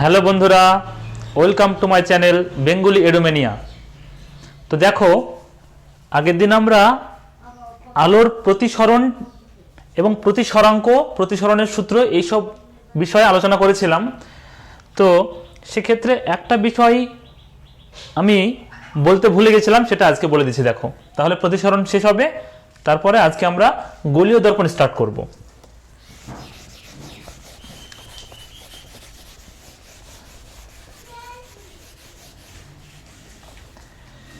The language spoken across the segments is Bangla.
হ্যালো বন্ধুরা, welcome to my channel Bengali Edumania. তো দেখো, আগের দিন আমরা আলোর প্রতিসরণ এবং প্রতিসরাঙ্ক, প্রতিসরণের সূত্র এইসব বিষয়ে আলোচনা করেছিলাম। তো সেক্ষেত্রে একটা বিষয় আমি বলতে ভুলে গেছিলাম, সেটা আজকে বলে দিচ্ছি। দেখো, তাহলে প্রতিসরণ শেষ হবে, তারপরে আজকে আমরা গোলীয় দর্পণ স্টার্ট করব।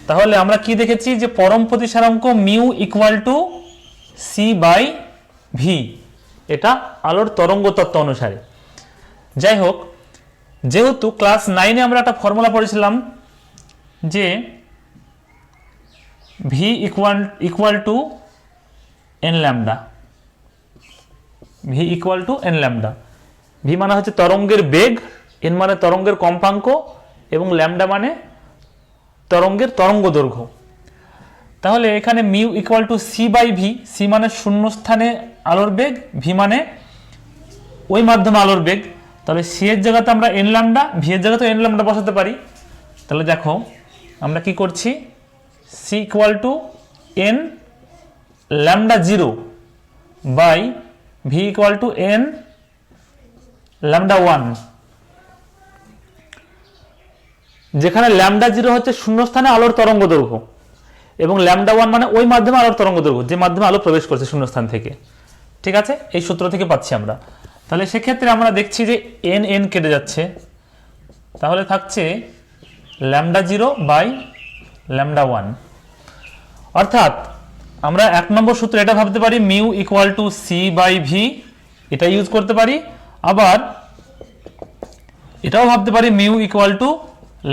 তাহলে আমরা কি দেখেছি যে পরম প্রতিসরাঙ্ক mu equal to C by V, এটা আলোর তরঙ্গ তত্ত্ব অনুসারে। যাই হোক, যেহেতু ক্লাস 9-এ আমরা একটা ফর্মুলা পড়েছিলাম যে V equal to N lambda, V equal to N lambda. V মানে হচ্ছে তরঙ্গের বেগ, এন মানে তরঙ্গের কম্পাঙ্ক, এবং ল্যামডা মানে তরঙ্গের তরঙ্গ দৈর্ঘ্য। তাহলে এখানে mu equal to C by V, C মানে শূন্যস্থানে আলোর বেগ, ভি মানে ওই মাধ্যমে আলোর বেগ। তাহলে সি এর জায়গাতে আমরা এন ল্যামডা, ভি এর জায়গাতে এন ল্যামডা বসাতে পারি। তাহলে দেখো আমরা কি করছি, C equal to N lambda zero by V equal to N lambda one, যেখানে ল্যামডা জিরো হচ্ছে শূন্যস্থানে আলোর তরঙ্গ দৈর্ঘ্য এবং ল্যামডা ওয়ান মানে ওই মাধ্যমে আলোর তরঙ্গ দৈর্ঘ্য, যে মাধ্যমে আলো প্রবেশ করছে শূন্যস্থান থেকে। ঠিক আছে, এই সূত্র থেকে পাচ্ছি আমরা। তাহলে সেক্ষেত্রে আমরা দেখছি যে এন এন কেটে যাচ্ছে, তাহলে থাকছে lambda zero by lambda one. অর্থাৎ আমরা 1 নম্বর সূত্র এটা ভাবতে পারি, mu equal to C by V, এটা ইউজ করতে পারি। আবার এটাও ভাবতে পারি mu equal to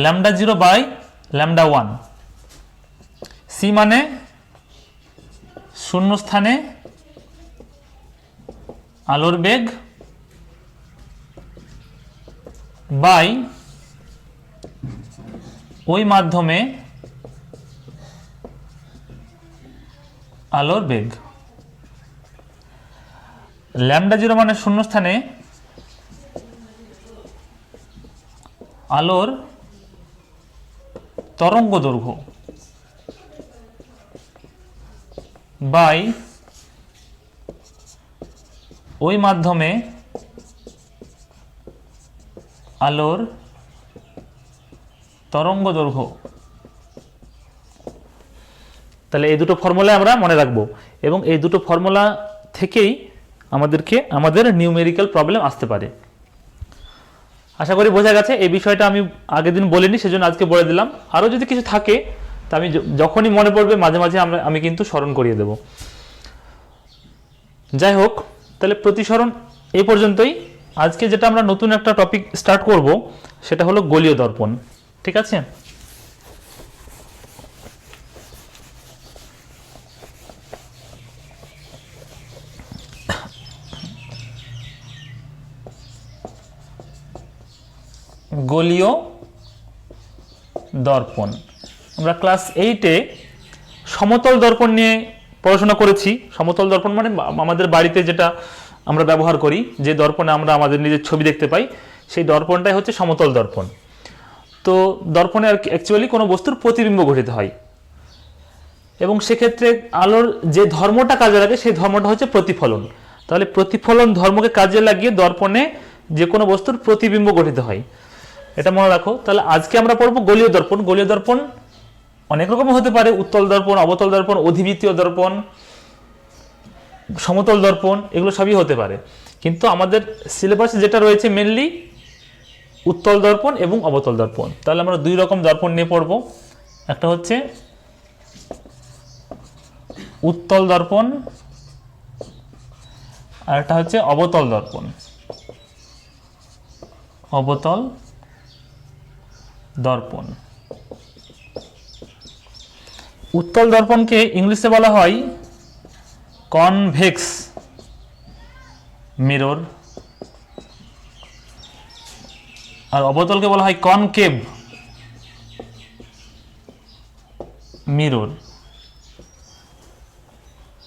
lambda zero by lambda one. C মানে শূন্যস্থানে আলোর বেগ বাই ওই মাধ্যমে আলোর বেগ। ল্যামডা জিরো মানে শূন্যস্থানে আলোর তরঙ্গ দৈর্ঘ্য বাই ওই মাধ্যমে আলোর তরঙ্গ দৈর্ঘ্য। তাহলে এই দুটো ফর্মুলা আমরা মনে রাখবো, এবং এই দুটো ফর্মুলা থেকেই আমাদের নিউমেরিক্যাল প্রবলেম আসতে পারে। আশা করি বোঝা গেছে। এই বিষয়টা আমি আগের দিন বলিনি, সেজন্য আজকে বলে দিলাম। আরও যদি কিছু থাকে তা আমি যখনই মনে পড়বে মাঝে মাঝে আমি কিন্তু স্মরণ করিয়ে দেব। যাই হোক, তাহলে প্রতিসরণ এই পর্যন্তই। আজকে যেটা আমরা নতুন একটা টপিক স্টার্ট করব সেটা হলো গোলীয় দর্পণ। ঠিক আছে, গোলীয় দর্পণ। আমরা ক্লাস 8-এ সমতল দর্পণ নিয়ে পড়াশোনা করেছি। সমতল দর্পণ মানে আমাদের বাড়িতে যেটা আমরা ব্যবহার করি, যে দর্পণে আমরা আমাদের নিজের ছবি দেখতে পাই, সেই দর্পণটাই হচ্ছে সমতল দর্পণ। তো দর্পণে আর অ্যাকচুয়ালি কোনো বস্তুর প্রতিবিম্ব গঠিত হয়, এবং সেক্ষেত্রে আলোর যে ধর্মটা কাজে লাগে সেই ধর্মটা হচ্ছে প্রতিফলন। তাহলে প্রতিফলন ধর্মকে কাজে লাগিয়ে দর্পণে যে কোনো বস্তুর প্রতিবিম্ব গঠিত হয়, এটা মনে রাখো। তাহলে আজকে আমরা পড়বো গোলীয় দর্পণ। গোলীয় দর্পণ অনেক রকম হতে পারে, উত্তল দর্পণ, অবতল দর্পণ, অধিবৃত্তীয় দর্পণ, সমতল দর্পণ, এগুলো সবই হতে পারে। কিন্তু আমাদের সিলেবাসে যেটা রয়েছে মেনলি উত্তল দর্পণ এবং অবতল দর্পণ। তাহলে আমরা দুই রকম দর্পণ নিয়ে পড়বো, একটা হচ্ছে উত্তল দর্পণ আর একটা হচ্ছে অবতল দর্পণ। অবতল দর্পণ, উত্তল দর্পণকে ইংলিশে বলা হয় কনভেক্স মিরর, আর অবতলকে বলা হয় কনকেভ মিরর।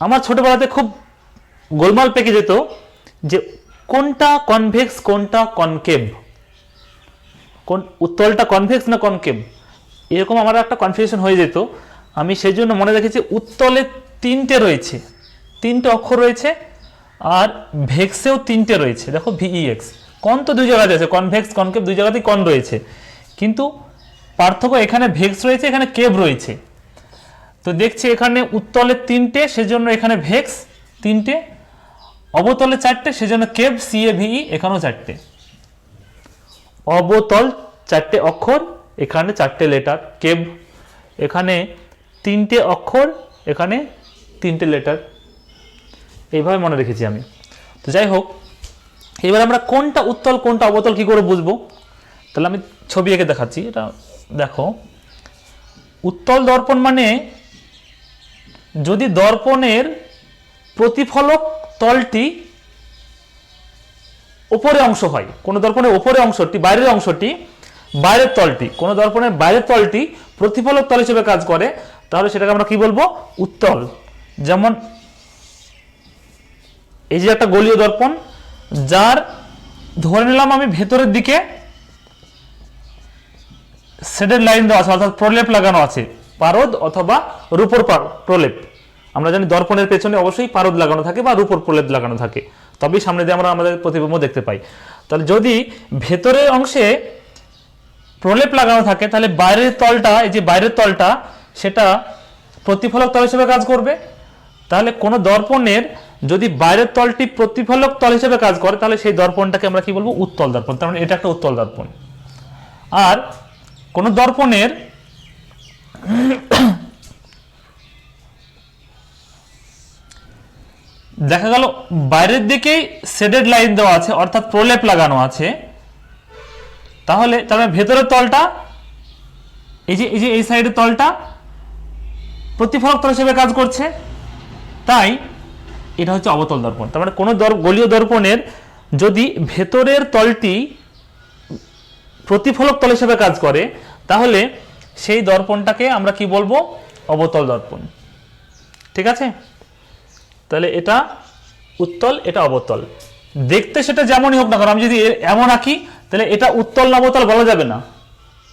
আমার ছোটবেলাতে খুব গোলমাল পেকে যেত যে কোনটা কনভেক্স কোনটা কনকেভ। কোন উত্তলটা কনভেক্স না কনকেভ, এরকম আমার একটা কনফিউশন হয়ে যেত। আমি সেই জন্য মনে রেখেছি উত্তলে 3টে রয়েছে, 3টে অক্ষর রয়েছে, আর ভেক্সেও 3টে রয়েছে। দেখো ভিইএক্স, কন তো দুই জায়গাতে আছে, কনভেক্স কনকেভ দুই জায়গাতেই কন রয়েছে, কিন্তু পার্থক্য এখানে ভেক্স রয়েছে, এখানে কেভ রয়েছে। তো দেখছি এখানে উত্তলে 3টে, সেজন্য এখানে ভেক্স 3টে, অবতলে 4টে, সেজন্য কেভ CAVE, এখানেও 4টে। অবতল 4টে অক্ষর, এখানে 4টে লেটার, কেভ এখানে 3টে অক্ষর, এখানে 3টে লেটার, এইভাবে মনে রেখেছি আমি। তো যাই হোক, এবার আমরা কোনটা উত্তল কোনটা অবতল কি করে বুঝবো, তাহলে আমি ছবি এঁকে দেখাচ্ছি। এটা দেখো, উত্তল দর্পণ মানে যদি দর্পণের প্রতিফলক তলটি উপরে অংশ হয়, কোন দর্পণের উপরে অংশটি, বাইরের অংশটি, বাইরের তলটি, কোন দর্পণের বাইরের তলটি প্রতিফলক তল হিসেবে কাজ করে, তাহলে সেটাকে আমরা কি বলবো, উত্তল। যেমন এই যে একটা গোলীয় দর্পণ, যার ধরে নিলাম আমি ভেতরের দিকে শেডেড লাইন দেওয়া আছে, অর্থাৎ প্রলেপ লাগানো আছে, পারদ অথবা রূপোর প্রলেপ। আমরা জানি দর্পণের পেছনে অবশ্যই পারদ লাগানো থাকে বা রূপোর প্রলেপ লাগানো থাকে, তবেই সামনে দিয়ে আমরা আমাদের প্রতিবিম্ব দেখতে পাই। তাহলে যদি ভেতরের অংশে প্রলেপ লাগানো থাকে, তাহলে বাইরের তলটা, এই যে বাইরের তলটা, সেটা প্রতিফলক তল হিসেবে কাজ করবে। তাহলে কোনো দর্পণের যদি বাইরের তলটি প্রতিফলক তল হিসেবে কাজ করে, তাহলে সেই দর্পণটাকে আমরা কি বলবো, উত্তল দর্পণ। তার মানে এটা একটা উত্তল দর্পণ। আর কোন দর্পণের দেখা গেল বাইরের দিকেই শেডেড লাইন দেওয়া আছে, অর্থাৎ প্রলেপ লাগানো আছে, তাহলে তার মানে ভেতরের তলটা, এই সাইডের তলটা প্রতিফলক তল হিসেবে কাজ করছে, তাই এটা হচ্ছে অবতল দর্পণ। তার মানে কোনো গোলীয় দর্পণের যদি ভেতরের তলটি প্রতিফলক তল হিসেবে কাজ করে, তাহলে সেই দর্পণটাকে আমরা কি বলবো, অবতল দর্পণ। ঠিক আছে, তাহলে এটা উত্তল, এটা অবতল। দেখতে সেটা যেমনই হোক না কারণ, আমি যদি এমন আঁকি, তাহলে এটা উত্তল না অবতল বলা যাবে না।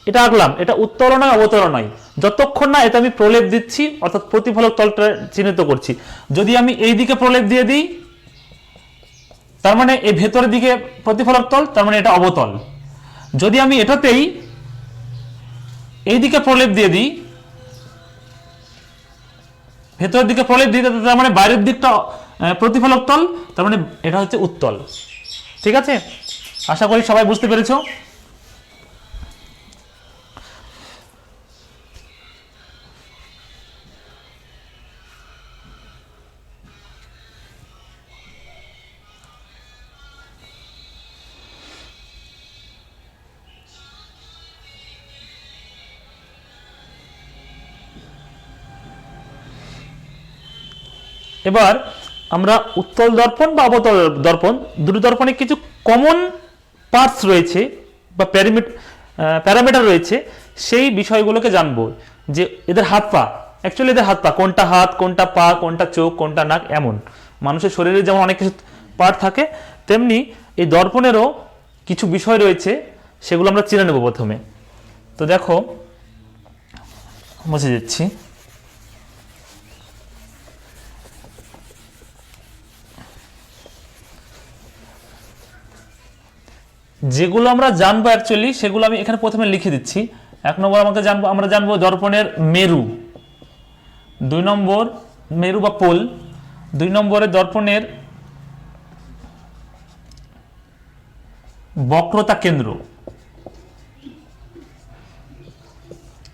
এটা আঁকলাম, এটা উত্তল নয় অবতল নয়, যতক্ষণ না এটা আমি প্রলেপ দিচ্ছি, অর্থাৎ প্রতিফলক তলটা চিহ্নিত করছি। যদি আমি এই দিকে প্রলেপ দিয়ে দিই, তার মানে এই ভেতরের দিকে প্রতিফলক তল, তার মানে এটা অবতল। যদি আমি এটাতেই এই দিকে প্রলেপ দিয়ে দিই, ভেতরের দিকে প্রলেপ দিই, তার মানে বাইরের দিকটা প্রতিফলক তল, তার মানে এটা হচ্ছে উত্তল। ঠিক আছে, আশা করি সবাই বুঝতে পেরেছো। এবার আমরা উত্তল দর্পণ বা অবতল দর্পণ, দুটো দর্পণে কিছু কমন পার্টস রয়েছে বা প্যারামিটার রয়েছে, সেই বিষয়গুলোকে জানবো। যে এদের হাত পা, অ্যাকচুয়ালি এদের হাত পা, কোনটা হাত, কোনটা পা, কোনটা চোখ, কোনটা নাক, এমন মানুষের শরীরে যেমন অনেক কিছু পার্ট থাকে, তেমনি এই দর্পণেরও কিছু বিষয় রয়েছে, সেগুলো আমরা চিনে নেব প্রথমে। তো দেখো, মুছে দিচ্ছি। যেগুলো আমরা জানবো অ্যাকচুয়ালি, সেগুলো আমি এখানে প্রথমে লিখে দিচ্ছি। 1 নম্বর আমরা জানবো দর্পণের মেরু, 2 নম্বর মেরু বা পোল, 2 নম্বরে দর্পণের বক্রতা কেন্দ্র,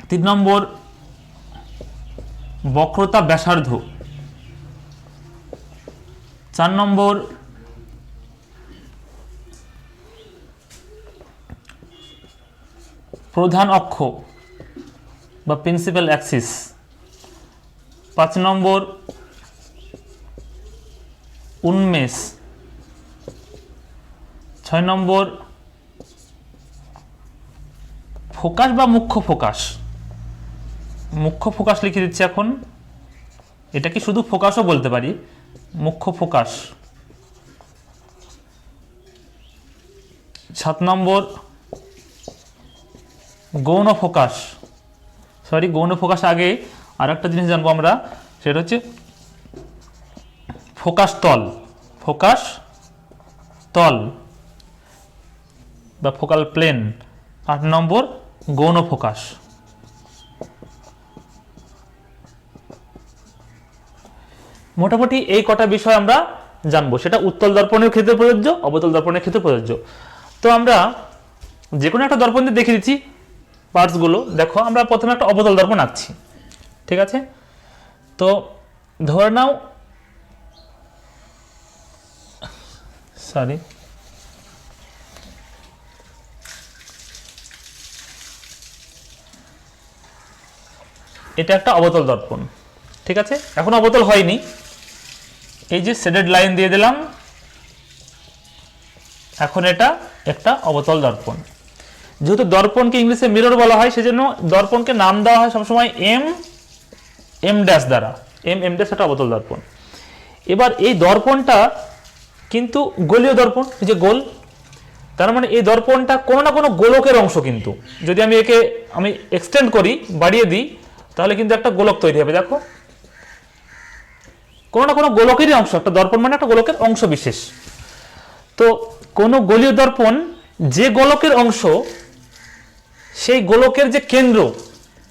3 নম্বর বক্রতা ব্যাসার্ধ, 4 নম্বর প্রধান অক্ষ বা প্রিন্সিপাল অ্যাক্সিস, 5 নম্বর উন্মেষ, 6 নম্বর ফোকাস বা মুখ্য ফোকাস। মুখ্য ফোকাস লিখে দিচ্ছি এখন, এটা কি শুধু ফোকাসও বলতে পারি, মুখ্য ফোকাস। 7 নম্বর গৌণ ফোকাস, গৌণ ফোকাস আগে আর একটা জিনিস জানবো আমরা, সেটা হচ্ছে ফোকাস তল, ফোকাস তল বা ফোকাল প্লেন। 8 নম্বর গৌণ ফোকাস। মোটামুটি এই কটা বিষয় আমরা জানবো, সেটা উত্তল দর্পণের ক্ষেত্রে প্রযোজ্য, অবতল দর্পণের ক্ষেত্রে প্রযোজ্য। তো আমরা যে কোনো একটা দর্পণ দিয়ে দেখিয়ে দিচ্ছি পার্টসগুলো। দেখো আমরা প্রথমে একটা অবতল দর্পণ আঁকছি, ঠিক আছে? তো ধরে নাও, এটা একটা অবতল দর্পণ, ঠিক আছে? এখন অবতল হয়নি, এই যে শেডেড লাইন দিয়ে দিলাম, এখন এটা একটা অবতল দর্পণ। যেহেতু দর্পণকে ইংলিশে মিরর বলা হয়, সেজন্য দর্পণকে নাম দেওয়া হয় সবসময় এম ড্যাশ দ্বারা, এম ড্যাশ একটা অবতল দর্পণ। এবার এই দর্পণটা কিন্তু গোলীয় দর্পণ, এই যে গোল, তার মানে এই দর্পণটা কোনো না কোনো গোলকের অংশ। কিন্তু যদি আমি একে এক্সটেন্ড করি, বাড়িয়ে দিই, তাহলে কিন্তু একটা গোলক তৈরি হবে। দেখো, কোনো না কোনো গোলকেরই অংশ, একটা দর্পণ মানে একটা গোলকের অংশ বিশেষ। তো কোনো গোলীয় দর্পণ যে গোলকের অংশ, সেই গোলকের যে কেন্দ্র,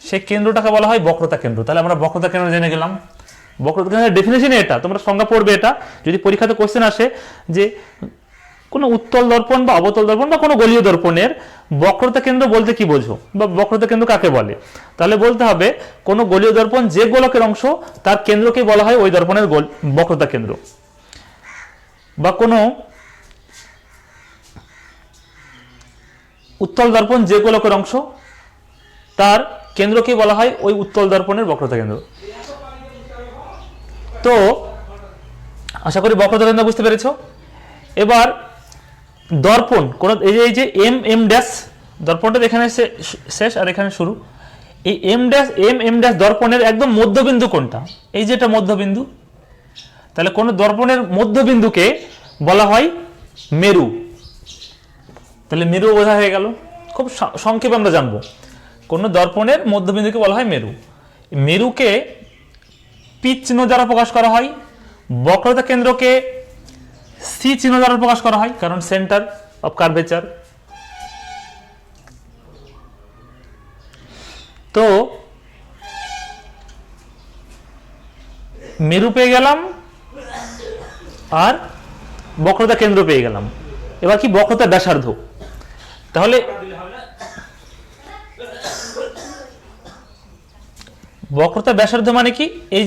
সেই কেন্দ্রটাকে বলা হয় বক্রতা কেন্দ্র। তাহলে আমরা বক্রতা কেন্দ্র জেনে গেলাম। বক্রতা কেন্দ্রের ডেফিনেশনই এটা, তোমরা সংজ্ঞা পড়বে এটা। যদি পরীক্ষাতে কোশ্চেন আসে যে কোনো উত্তল দর্পণ বা অবতল দর্পণ বা কোনো গোলীয় দর্পণের বক্রতা কেন্দ্র বলতে কি বোঝো, বা বক্রতা কেন্দ্র কাকে বলে, তাহলে বলতে হবে কোনো গোলীয় দর্পণ যে গোলকের অংশ, তার কেন্দ্রকে বলা হয় ওই দর্পণের বক্রতা কেন্দ্র। বা কোনো উত্তল দর্পণ যে গোলকের অংশ, তার কেন্দ্রকে বলা হয় ওই উত্তল দর্পণের বক্রতা কেন্দ্র। তো আশা করি বক্রতা কেন্দ্র বুঝতে পেরেছো। এবার দর্পণ কোন, এই যে এম ড্যাশ দর্পণটা এখানে শেষ আর এখানে শুরু। এই এম ড্যাশ দর্পণের একদম মধ্যবিন্দু কোনটা? এই যে এটা মধ্যবিন্দু। তাহলে কোন দর্পণের মধ্যবিন্দুকে বলা হয় মেরু। তাহলে মেরু বোঝা হয়ে গেল। খুব সংক্ষেপে আমরা জানবো, কোন দর্পণের মধ্যবিন্দুকে বলা হয় মেরু। মেরুকে পি চিহ্ন দ্বারা প্রকাশ করা হয়, বক্রতা কেন্দ্রকে সি চিহ্ন দ্বারা প্রকাশ করা হয়, কারণ সেন্টার অফ কার্ভেচার। তো মেরু পেয়ে গেলাম আর বক্রতা কেন্দ্র পেয়ে গেলাম। এবার কি বক্রতা ব্যাসার্ধ? তাহলে বক্রতা ব্যাসার্ধ মানে কি? এই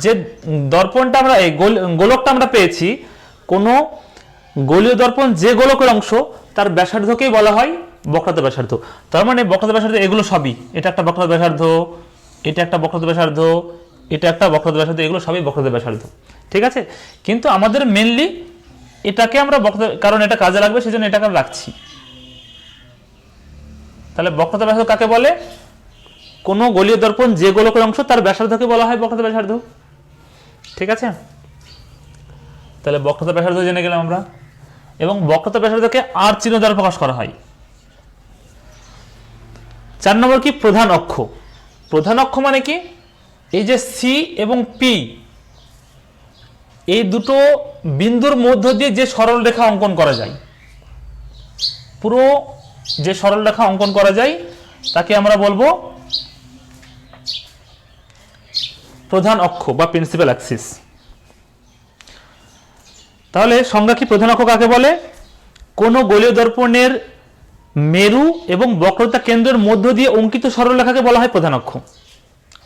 যে দর্পণটা আমরা, এই গোলকটা আমরা পেয়েছি, কোন গোলীয় দর্পণ যে গোলকের অংশ, তার ব্যাসার্ধকেই বলা হয় বক্রতা ব্যাসার্ধ। তার মানে বক্রতা ব্যাসার্ধ এগুলো সবই, এটা একটা বক্রতা ব্যাসার্ধ, এটা একটা বক্রতা ব্যাসার্ধ, এটা একটা বক্রতা ব্যাসার্ধ, এগুলো সবই বক্রতা ব্যাসার্ধ, ঠিক আছে? কিন্তু আমাদের মেনলি এটাকে আমরা বক্রতা, কারণ এটা কাজে লাগবে সেজন্য এটাকে রাখছি। তাহলে বক্রতা ব্যাসার্ধ কাকে বলে? কোন গোলীয় দর্পণ যে গোলকের অংশ, তার ব্যাসার্ধকে বলা হয় বক্রতা ব্যাসার্ধ, ঠিক আছে? তাহলে বক্রতা ব্যাসার্ধ জেনে গেলাম আমরা। এবং বক্রতা ব্যাসার্ধকে আর চিহ্ন দ্বারা প্রকাশ করা হয়। 4 নম্বর কি? প্রধান অক্ষ। প্রধান অক্ষ মানে কি? এই যে সি এবং পি, এই দুটো বিন্দুর মধ্য দিয়ে যে সরল রেখা অঙ্কন করা যায়, পুরো যে সরল রেখা অঙ্কন করা যায়, তাকে আমরা বলবো প্রধান অক্ষ বা প্রিন্সিপাল অ্যাক্সিস। তাহলে সংজ্ঞা কি? প্রধান অক্ষ কাকে বলে? কোন গোলীয় দর্পণের মেরু এবং বক্রতা কেন্দ্রের মধ্য দিয়ে অঙ্কিত সরলরেখাকে বলা হয় প্রধান অক্ষ।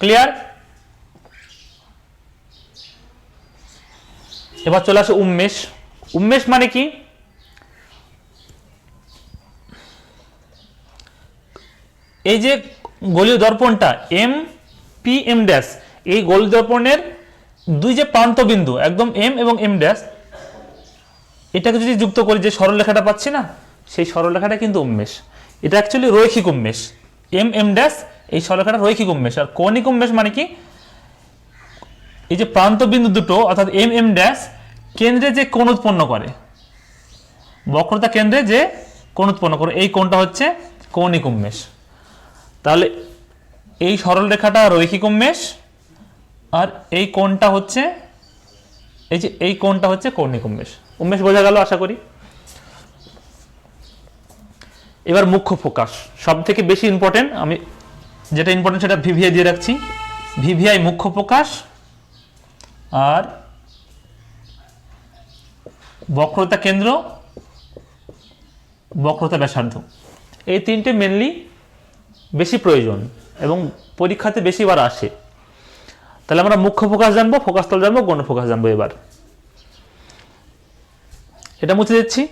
ক্লিয়ার? এবার চলে আসে উন্মেষ। উন্মেষ মানে কি? এই যে গোলীয় দর্পণটা এম পি এম ড্যাশ, এই গোলীয় দর্পণের দুই যে প্রান্ত বিন্দু একদম এম এবং এম ড্যাশ, এটাকে যদি যুক্ত করি, যে সরলরেখাটা পাচ্ছি না, সেই সরলরেখাটা কিন্তু উন্মেষ। এটা অ্যাকচুয়ালি রৈখিক উন্মেষ। এম এম ড্যাশ, এই সরলরেখাটা রৈখিক উন্মেষ। আর কৌণিক উন্মেষ মানে কি? এই যে প্রান্ত বিন্দু দুটো অর্থাৎ এম এম ড্যাশ কেন্দ্রে যে কোণ উৎপন্ন করে, বক্রতা কেন্দ্রে যে কোণ উৎপন্ন করে, এই কোণটা হচ্ছে কৌণিক উন্মেষ। তাহলে এই সরল রেখাটা রৈখিক উন্মেষ, আর এই কোণটা হচ্ছে এই কোণটা হচ্ছে কৌণিক উন্মেষ। উন্মেষ বোঝা গেল আশা করি। এবার মুখ্য ফোকাস, সব থেকে বেশি ইম্পর্টেন্ট, আমি যেটা ইম্পর্টেন্ট সেটা ভিভিআই দিয়ে রাখছি। ভিভিআই মুখ্য ফোকাস আর বক্রতা কেন্দ্র, বক্রতা ব্যাসার্ধ, এই তিনটে মেনলি বেশি প্রয়োজন এবং পরীক্ষাতে বেশিবার আসে। তাহলে আমরা মুখ্য ফোকাস জানবো, ফোকাস তল জানবো, গৌণ ফোকাস জানবো। এবার এটা মুছে দিচ্ছি।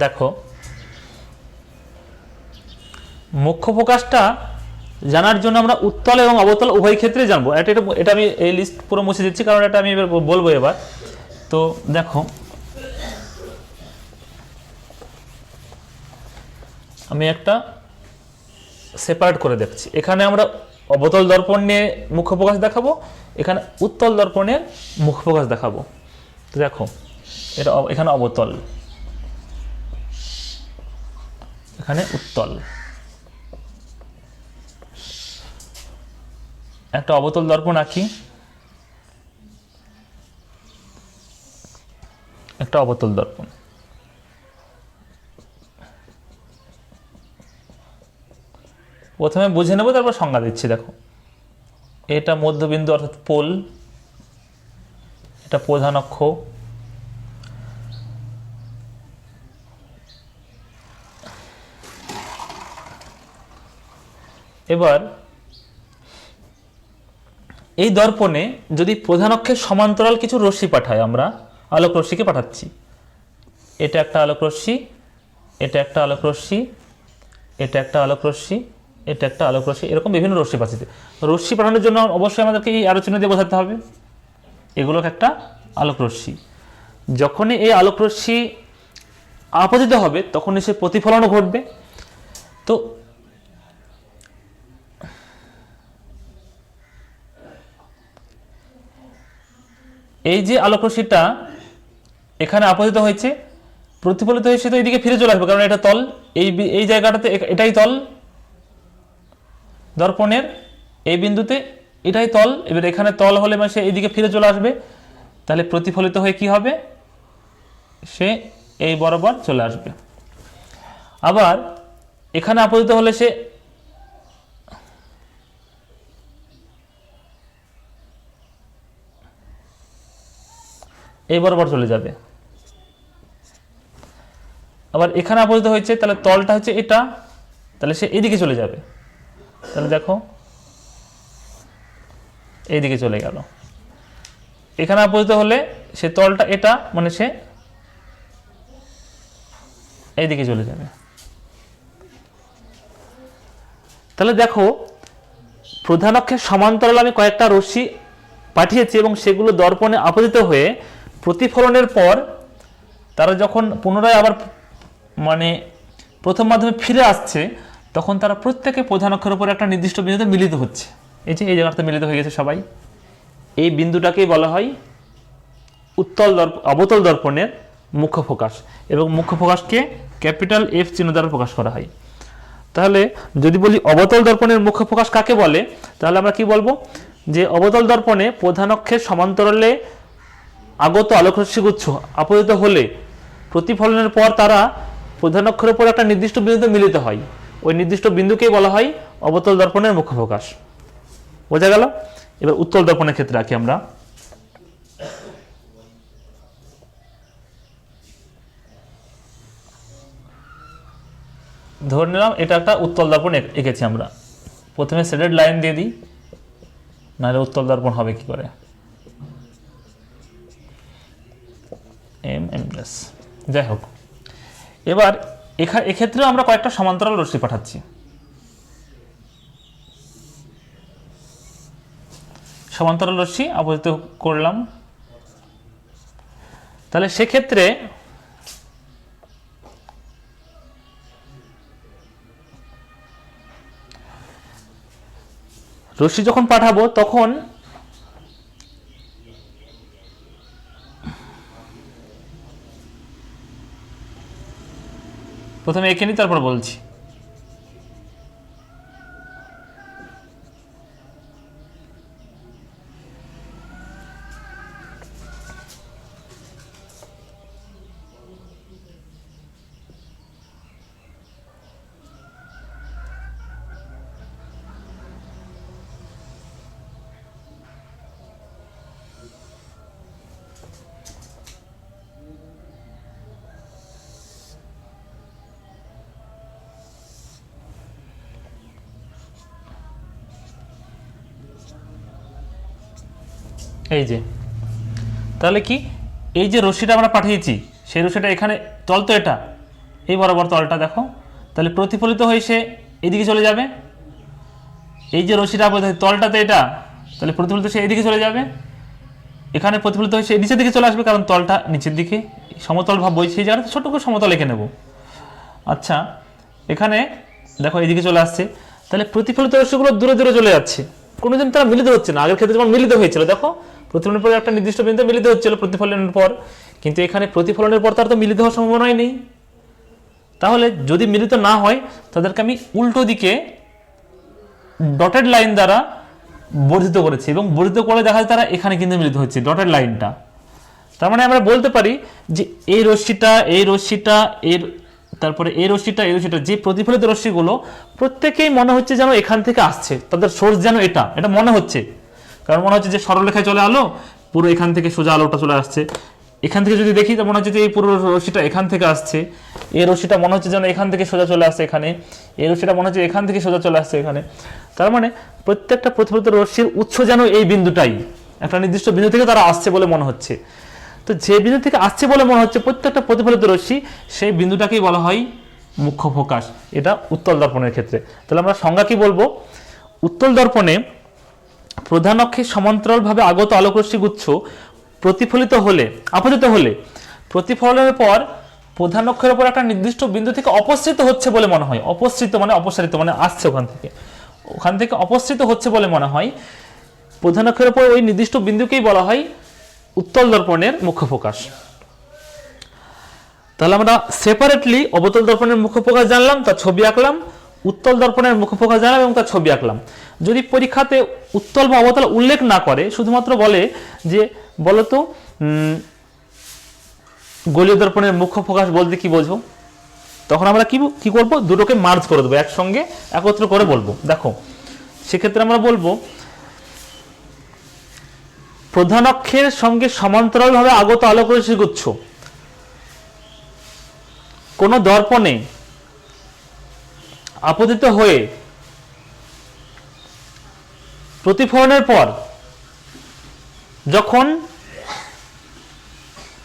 দেখো মুখ্য ফোকাসটা জানার জন্য আমরা উত্তল এবং অবতল উভয় ক্ষেত্রে জানবো। এটা আমি এই লিস্ট পুরো মুছে দিচ্ছি, কারণ এটা আমি এবার বলবো এবার। তো দেখো আমি একটা সেপারেট করে দেখছি। এখানে আমরা অবতল দর্পণ নিয়ে মুখ্য ফোকাস দেখাবো, এখানে উত্তল দর্পণের মুখ্য ফোকাস দেখাবো। তো দেখো এটা এখানে অবতল, এখানে উত্তল। একটা অবতল দর্পণ আঁকি, একটা অবতল দর্পণ। প্রথমে বুঝে নেব, তারপর সংজ্ঞা দিচ্ছি। দেখো এটা মধ্যবিন্দু অর্থাৎ পোল, এটা প্রধান অক্ষ, এবার এই দর্পণে যদি প্রধান অক্ষের সমান্তরাল কিছু রশ্মি পাঠায়, আমরা আলোক রশ্মিকে পাঠাচ্ছি, এটা একটা আলোক রশ্মি, এটা একটা আলোক রশ্মি, এটা একটা আলোক রশ্মি, এটা একটা আলোক রশ্মি, এরকম বিভিন্ন রশ্মি পাঠাচ্ছে। রশ্মি পাঠানোর জন্য অবশ্যই আমাদেরকে এই আরো চিহ্ন দিয়ে বোঝাতে হবে এগুলো একটা আলোক রশ্মি। যখনই এই আলোক রশ্মি আপতিত হবে তখনই সে প্রতিফলনও ঘটবে। তো এই যে আলোক রশ্মিটা এখানে আপতিত হয়েছে, প্রতিফলিত হয়েছে, তো এইদিকে ফিরে চলে আসবে, কারণ এটা তল, এই জায়গাটাতে এটাই তল দর্পণের, এই বিন্দুতে এটাই তল। এবার এখানে তল হলে মানে সে এইদিকে ফিরে চলে আসবে, তাহলে প্রতিফলিত হয়ে কি হবে, সে এই বরাবর চলে আসবে। আবার এখানে আপতিত হলে সে এই বরাবর চলে যাবে। আবার এখানে আপতিত হয়েছে, তাহলে তলটা হচ্ছে এটা, তাহলে সে এইদিকে চলে যাবে। তাহলে দেখো এইদিকে চলে গেল। এখানে আপতিত হলে সে তলটা এটা, মানে সে এইদিকে চলে যাবে। তাহলে দেখো প্রধান অক্ষের সমান্তরাল আমি কয়েকটা রশ্মি পাঠিয়েছি এবং সেগুলো দর্পণে আপতিত হয়ে প্রতিফলনের পর তারা যখন পুনরায় আবার মানে প্রথম মাধ্যমে ফিরে আসছে, তখন তারা প্রত্যেকে প্রধান অক্ষের উপর একটা নির্দিষ্ট বিন্দুতে মিলিত হচ্ছে। এই যে এই জায়গাতে মিলিত হয়ে গেছে সবাই, এই বিন্দুটাকেই বলা হয় অবতল দর্পণের মুখ্য ফোকাস, এবং মুখ্য ফোকাসকে ক্যাপিটাল এফ চিহ্ন দ্বারা প্রকাশ করা হয়। তাহলে যদি বলি অবতল দর্পণের মুখ্য ফোকাস কাকে বলে, তাহলে আমরা কি বলবো, যে অবতল দর্পণে প্রধান অক্ষের সমান্তরালে আগত আলোকরশ্মিগুচ্ছ আপতিত হলে প্রতিফলনের পর তারা প্রধান অক্ষের উপর একটা নির্দিষ্ট বিন্দুতে মিলিত হয়, ওই নির্দিষ্ট বিন্দুকেই বলা হয় অবতল দর্পণের মুখ্য ফোকাস। বোঝা গেল? এবার উত্তল দর্পণের ক্ষেত্রে রাখি আমরা। ধরে নিলাম এটা একটা উত্তল দর্পণ এঁকেছি আমরা, প্রথমে শেডেড লাইন দিয়ে দিই, নাহলে উত্তল দর্পণ হবে কি করে। যাই হোক, এবার এক্ষেত্রেও আমরা কয়েকটা সমান্তরাল রশ্মি পাঠাচ্ছি। সমান্তরাল রশ্মি আপতিত করলাম, তাহলে সেক্ষেত্রে রশ্মি যখন পাঠাবো তখন প্রথমে এঁকে নিই, তারপর বলছি। এই যে তাহলে কি, এই যে রশ্মিটা আমরা পাঠিয়েছি সেই রশ্মিটা এখানে, তল তো এটা, এই বরাবর তলটা দেখো, তাহলে প্রতিফলিত হয়ে সে এদিকে চলে যাবে। এই যে রশ্মিটা তলটাতে এটা, তাহলে প্রতিফলিত সে এদিকে চলে যাবে। এখানে প্রতিফলিত হয়ে সে নিচের দিকে চলে আসবে, কারণ তলটা নিচের দিকে, সমতল ভাব বই, সেই জায়গাটা ছোট করে সমতল এঁকে নেব। আচ্ছা, এখানে দেখো এইদিকে চলে আসছে, তাহলে প্রতিফলিত রশ্মিগুলো দূরে দূরে চলে যাচ্ছে, কোনোদিন তারা মিলিত হচ্ছে না। আগের ক্ষেত্রে যেমন মিলিত হয়েছিল, দেখো প্রতিফলনের পর একটা নির্দিষ্ট বিন্দুতে মিলিত হচ্ছিল প্রতিফলনের পর, কিন্তু এখানে প্রতিফলনের পর তার তো মিলিত হওয়ার সম্ভাবনাই নেই। তাহলে যদি মিলিত না হয়, তাদেরকে আমি উল্টো দিকে ডটেড লাইন দ্বারা বর্ধিত করেছি, এবং বর্ধিত করে দেখা যায় তারা এখানে কিন্তু মিলিত হচ্ছে, ডটেড লাইনটা। তার মানে আমরা বলতে পারি যে এই রশ্মিটা, এই রশ্মিটা, এর তারপরে এই রশ্মিটা, এই রশ্মিটা, যে প্রতিফলিত রশ্মিগুলো প্রত্যেকেই মনে হচ্ছে যেন এখান থেকে আসছে, তাদের সোর্স যেন এটা মনে হচ্ছে। কারণ মনে হচ্ছে যে সরলরেখায় চলে আলো, পুরো এখান থেকে সোজা আলোটা চলে আসছে। এখান থেকে যদি দেখি, তো মনে হচ্ছে যে এই পুরো রশ্মিটা এখান থেকে আসছে, এই রশ্মিটা মনে হচ্ছে যেন এখান থেকে সোজা চলে আসছে এখানে, এই রশ্মিটা মনে হচ্ছে এখান থেকে সোজা চলে আসছে এখানে। তার মানে প্রত্যেকটা প্রতিফলিত রশ্মির উৎস যেন এই বিন্দুটাই, একটা নির্দিষ্ট বিন্দু থেকে তারা আসছে বলে মনে হচ্ছে। তো যে বিন্দু থেকে আসছে বলে মনে হচ্ছে প্রত্যেকটা প্রতিফলিত রশ্মি, সেই বিন্দুটাকেই বলা হয় মুখ্য ফোকাস। এটা উত্তল দর্পণের ক্ষেত্রে। তাহলে আমরা সংজ্ঞা কি বলবো? উত্তল দর্পণে প্রধান অক্ষের সমান্তরালভাবে আগত আলোকরশ্মি গুচ্ছ প্রতিফলিত হলে, আপতিত হলে, প্রতিফলনের পর প্রধান অক্ষের উপর একটা নির্দিষ্ট বিন্দু থেকে অপসৃত হচ্ছে বলে মনে হয়। অপসৃত মানে অপসারিত, মানে আসছে ওখান থেকে অপসৃত হচ্ছে বলে মনে হয়। প্রধান অক্ষের উপর ওই নির্দিষ্ট বিন্দুকেই বলা হয় উত্তল দর্পণের মুখ্য ফোকাস। তাহলে আমরা সেপারেটলি অবতল দর্পণের মুখ্য ফোকাস জানলাম, তার ছবি আঁকলাম, উত্তল দর্পণের মুখ্য ফোকাস জানলাম এবং তার ছবি আঁকলাম। যদি পরীক্ষাতে উত্তল বা অবতল উল্লেখ না করে, শুধুমাত্র বলে যে বলতো গোলীয় দর্পণের মুখ্য ফোকাস বলতে কি বোঝো, তখন আমরা কি করব? দুটোকে মার্জ করে দেবো, একসঙ্গে একত্র করে বলবো। দেখো সেক্ষেত্রে আমরা বলবো প্রধান অক্ষের সঙ্গে সমান্তরালভাবে আগত আলোকরশ্মি গুচ্ছ কোন দর্পণে আপতিত হয়ে প্রতিফলনের পর যখন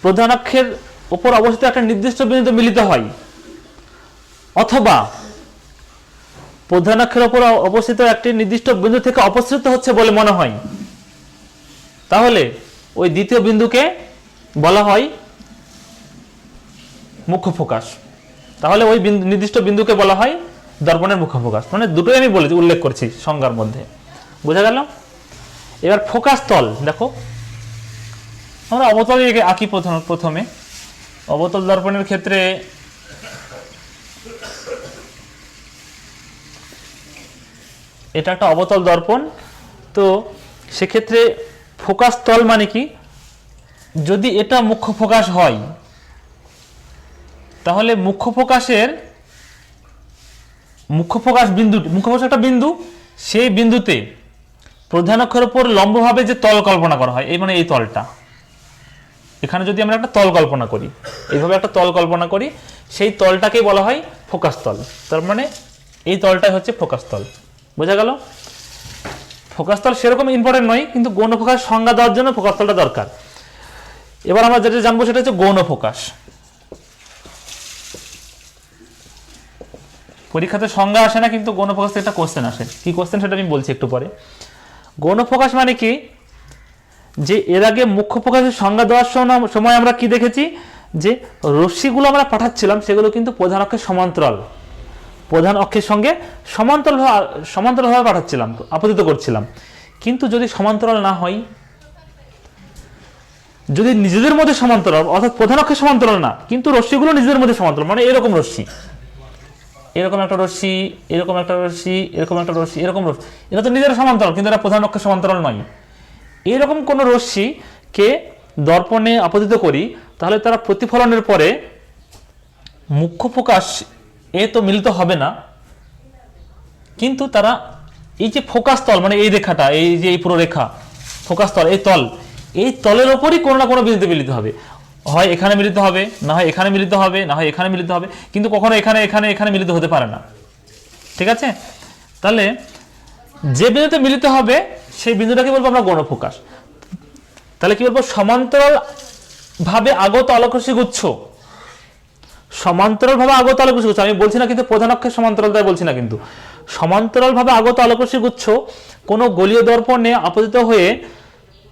প্রধান অক্ষের উপর অবস্থিত একটা নির্দিষ্ট বিন্দুতে মিলিত হয়, অথবা প্রধান অক্ষের উপর অবস্থিত একটি নির্দিষ্ট বিন্দু থেকে অপসৃত হচ্ছে বলে মনে হয়, তাহলে ওই দ্বিতীয় বিন্দুকে বলা হয় মুখ্য ফোকাস। তাহলে ওই নির্দিষ্ট বিন্দুকে বলা হয় দর্পণের মুখ্য ফোকাস। মানে দুটোই আমি বলেছি, উল্লেখ করছি সংজ্ঞার মধ্যে, বোঝা গেল? এবার ফোকাস তল দেখো, আমরা অবতল আঁকি প্রথমে। অবতল দর্পণের ক্ষেত্রে এটা একটা অবতল দর্পণ, তো সেক্ষেত্রে ফোকাস তল মানে কি, যদি এটা মুখ্য ফোকাস হয়, তাহলে মুখ্য ফোকাস বিন্দু, মুখ্য ফোকাস একটা বিন্দু, সেই বিন্দুতে প্রধান অক্ষের উপর লম্বভাবে যে তল কল্পনা করা হয়, এই মানে এই তলটা, এখানে যদি আমরা একটা তল কল্পনা করি, এইভাবে একটা তল কল্পনা করি, সেই তলটাকেই বলা হয় ফোকাস তল। তার মানে এই তলটাই হচ্ছে ফোকাস তল, বোঝা গেল? ফোকাস তল সেরকম ইম্পর্টেন্ট নয়, কিন্তু গৌণ ফোকাস সংজ্ঞা দেওয়ার জন্য ফোকাস তলটা দরকার। এবার আমরা যেটা জানবো সেটা হচ্ছে গৌণ ফোকাস। পরীক্ষাতে সংজ্ঞা আসে না, কিন্তু গৌণ ফোকাস থেকে একটা কোশ্চেন আসে। কি কোশ্চেন সেটা আমি বলছি একটু পরে। গৌণ ফোকাস মানে কি, যে এর আগে মুখ্য ফোকাসের সংজ্ঞা দেওয়ার সময় আমরা কি দেখেছি, যে রশ্মিগুলো আমরা পাঠাচ্ছিলাম সেগুলো কিন্তু প্রধান অক্ষের সমান্তরাল, প্রধান অক্ষের সঙ্গে সমান্তরালভাবে পাঠাচ্ছিলাম, আপতিত করছিলাম। কিন্তু যদি সমান্তরাল না হয়, যদি নিজেদের মধ্যে সমান্তরাল, অর্থাৎ প্রধান অক্ষের সমান্তরাল না, কিন্তু রশ্মিগুলো নিজেদের মধ্যে সমান্তরাল, মানে এরকম রশ্মি, এরকম একটা রশ্মি, এরকম একটা রশ্মি, এরকম একটা রশ্মি, এরকম রশ্মি, এটা তো নিজেরা সমান্তরাল কিন্তু এটা প্রধান অক্ষের সমান্তরাল নয়। এরকম কোনো রশ্মিকে দর্পণে আপতিত করি, তাহলে তারা প্রতিফলনের পরে মুখ্য ফোকাস এ তো মিলিত হবে না, কিন্তু তারা এই যে ফোকাস তল মানে এই রেখাটা, এই যে এই পুরো রেখা ফোকাস তল, এই তলের ওপরই কোনো না কোনো বিন্দুতে মিলিত হবে। হয় এখানে মিলিত হবে, না হয় এখানে মিলিত হবে, না হয় এখানে মিলিত হবে, কিন্তু কখনো এখানে এখানে এখানে মিলিত হতে পারে না। ঠিক আছে, তাহলে যে বিন্দুতে মিলিত হবে সেই বিন্দুটাকে বলবো আমরা গৌণ ফোকাস। তাহলে কি বলবো, সমান্তরাল ভাবে আগত আলোকরশ্মি গুচ্ছ, সমান্তরাল ভাবে আগত আলোকরশ্মি গুচ্ছ, আমি বলছি না কিন্তু প্রধান অক্ষের সমান্তরাল তাই বলছি না, কিন্তু সমান্তরাল ভাবে আগত আলোকরশ্মি গুচ্ছ কোনো গলীয় দর্পণে আপতিত হয়ে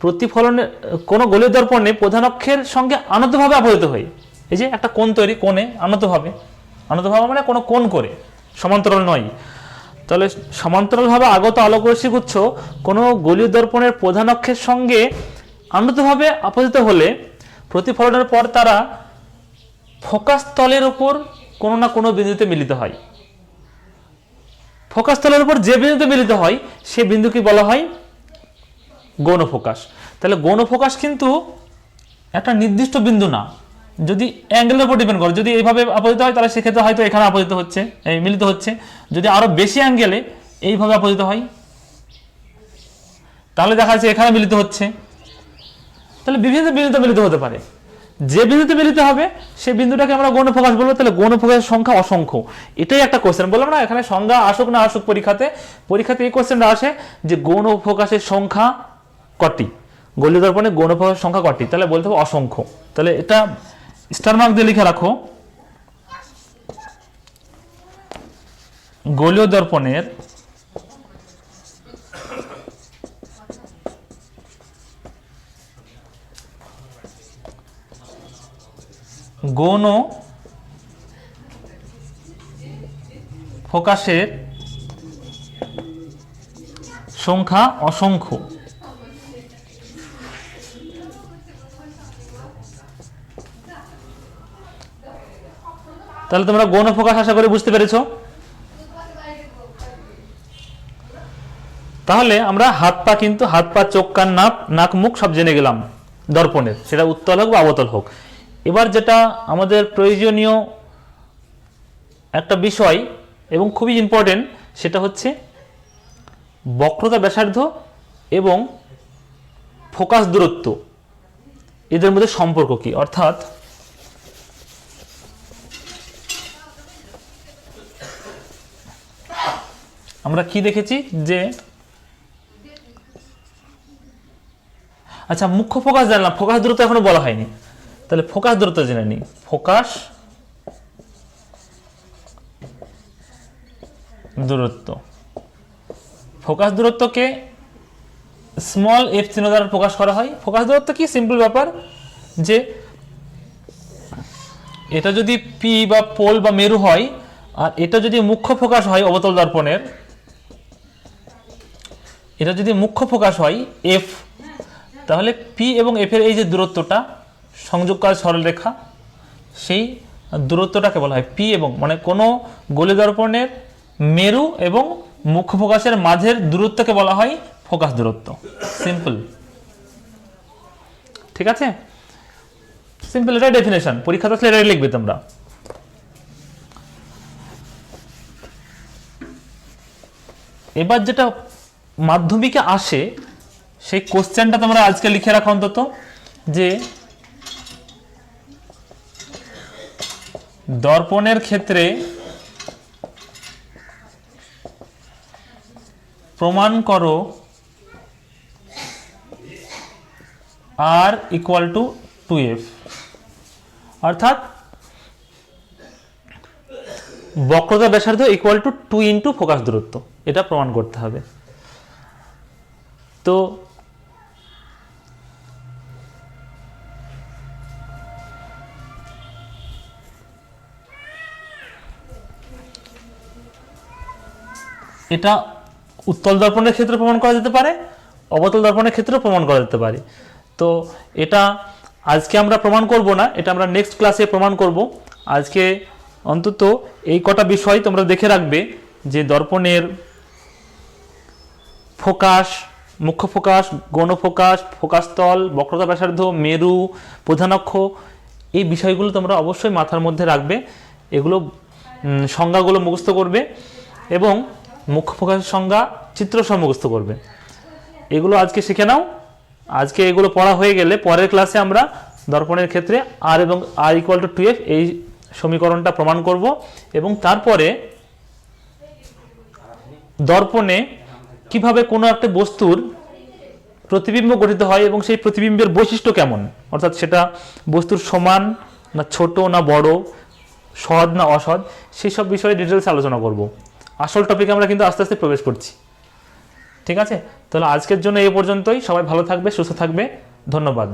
প্রতিফলনে, কোনো গলীয় দর্পণে প্রধান অক্ষের সঙ্গে আনতভাবে আপতিত হয়ে, এই যে একটা কোণ তৈরি, কোণে আনতভাবে, আনতভাবে মানে কোনো কোণ করে, সমান্তরাল নয়। তাহলে সমান্তরালভাবে আগত আলোকরশ্মি গুচ্ছ কোনো গলীয় দর্পণের প্রধান অক্ষের সঙ্গে আনতভাবে আপতিত হলে প্রতিফলনের পর তারা ফোকাস তলের উপর কোনো না কোনো বিন্দুতে মিলিত হয়। ফোকাস তলের উপর যে বিন্দুতে মিলিত হয় সে বিন্দুকে বলা হয় গৌণ ফোকাস। তাহলে গৌণ ফোকাস কিন্তু একটা নির্দিষ্ট বিন্দু না, যদি অ্যাঙ্গেলের উপর ডিপেন্ড করে, যদি এইভাবে আপতিত হয় তাহলে সেক্ষেত্রে হয়তো এখানে আপতিত হচ্ছে, এই মিলিত হচ্ছে, যদি আরো বেশি অ্যাঙ্গেলে এইভাবে আপতিত হয় তাহলে দেখা যাচ্ছে এখানে মিলিত হচ্ছে। তাহলে বিভিন্ন বিন্দুতে মিলিত হতে পারে, যে বিন্দুতে মিলিত হবে সেই বিন্দুটাকে আমরা গৌণ ফোকাস বলবো। তাহলে গৌণ ফোকাসের সংখ্যা অসংখ্য, এটাই একটা কোশ্চেন। বললাম না এখানে সংজ্ঞা আসুক না আসুক, পরীক্ষাতে এই কোশ্চেনটা আসে যে গৌণ ফোকাসের সংখ্যা কটি, গলীয় দর্পণে গৌণ ফোকাসের সংখ্যা কটি, তাহলে বলতে হবে অসংখ্য। তাহলে এটা স্টার মার্ক দিয়ে লিখে রাখো, গলীয় দর্পণের গৌণ ফোকাসের সংখ্যা অসংখ্য। তাহলে তোমরা গৌণ ফোকাস আশা করি বুঝতে পেরেছো। তাহলে আমরা হাত পা, কিন্তু হাত পা, চোখ, কান, নাক, মুখ সব জেনে গেলাম দর্পণের, সেটা উত্তল হোক বা অবতল হোক। এবার যেটা আমাদের প্রয়োজনীয় একটা বিষয় এবং খুবই ইম্পর্টেন্ট, সেটা হচ্ছে বক্রতা ব্যাসার্ধ এবং ফোকাস দূরত্ব, এদের মধ্যে সম্পর্ক কি। অর্থাৎ আমরা কি দেখেছি যে, আচ্ছা মুখ্য ফোকাস জানলাম, ফোকাস দূরত্ব এখনো বলা হয়নি, তাহলে ফোকাস দূরত্ব জেনে নিই। ফোকাস দূরত্ব, ফোকাস দূরত্বকে স্মল এফ চিহ্ন দ্বারা প্রকাশ করা হয়। ফোকাস দূরত্ব কি, সিম্পল ব্যাপার, যে এটা যদি পি বা পোল বা মেরু হয় আর এটা যদি মুখ্য ফোকাস হয় অবতল দর্পণের, এটা যদি মুখ্য ফোকাস হয় এফ, তাহলে পি এবং এফ এর এই যে দূরত্বটা সংযোগকারী সরলরেখা, সেই দূরত্বটাকে বলা হয় পি এবং, মানে কোনো গলীয় দর্পণের মেরু এবং মুখ্য ফোকাসের মাঝের দূরত্বকে বলা হয় ফোকাস দূরত্ব। সিম্পল, ঠিক আছে, সিম্পল, এটা ডেফিনেশন, পরীক্ষাতে আসলে এটাই লিখবে তোমরা। এবার যেটা মাধ্যমিকে আসে সেই কোশ্চেনটা তোমরা আজকে লিখে রাখো অন্তত, যে দর্পণের ক্ষেত্রে প্রমাণ করো R ইকুয়াল টু 2F, অর্থাৎ বক্রতা ব্যাসার্ধ ইকুয়াল টু 2 ইন্টু ফোকাস দূরত্ব, এটা প্রমাণ করতে হবে। তো এটা উত্তল দর্পণের ক্ষেত্রে প্রমাণ করা যেতে পারে, অবতল দর্পণের ক্ষেত্রেও প্রমাণ করা যেতে পারে। তো এটা আজকে আমরা প্রমাণ করব না, এটা আমরা নেক্সট ক্লাসে প্রমাণ করব। আজকে অন্তত এই কটা বিষয় তোমরা দেখে রাখবে যে দর্পণের ফোকাস, মুখ্য ফোকাস, গৌণ ফোকাস, ফোকাসতল, বক্রতা ব্যাসার্ধ, মেরু, প্রধানাক্ষ, এই বিষয়গুলো তোমরা অবশ্যই মাথার মধ্যে রাখবে। এগুলো সংজ্ঞাগুলো মুখস্থ করবে এবং মুখ্য ফোকাসের সংজ্ঞা চিত্রসহ মুখস্থ করবে। এগুলো আজকে শিখে নাও। আজকে এগুলো পড়া হয়ে গেলে পরের ক্লাসে আমরা দর্পণের ক্ষেত্রে আর এবং আর ইকুয়াল টু 2f এই সমীকরণটা প্রমাণ করব এবং তারপরে দর্পণে কিভাবে কোনো একটা বস্তুর প্রতিবিম্ব গঠিত হয় এবং সেই প্রতিবিম্বের বৈশিষ্ট্য কেমন, অর্থাৎ সেটা বস্তুর সমান না ছোট না বড়, সৎ না অসৎ, সেই সব বিষয়ে ডিটেলস আলোচনা করব। আসল টপিকে আমরা কিন্তু আস্তে আস্তে প্রবেশ করছি। ঠিক আছে, তাহলে আজকের জন্য এই পর্যন্তই। সবাই ভালো থাকবে, সুস্থ থাকবে, ধন্যবাদ।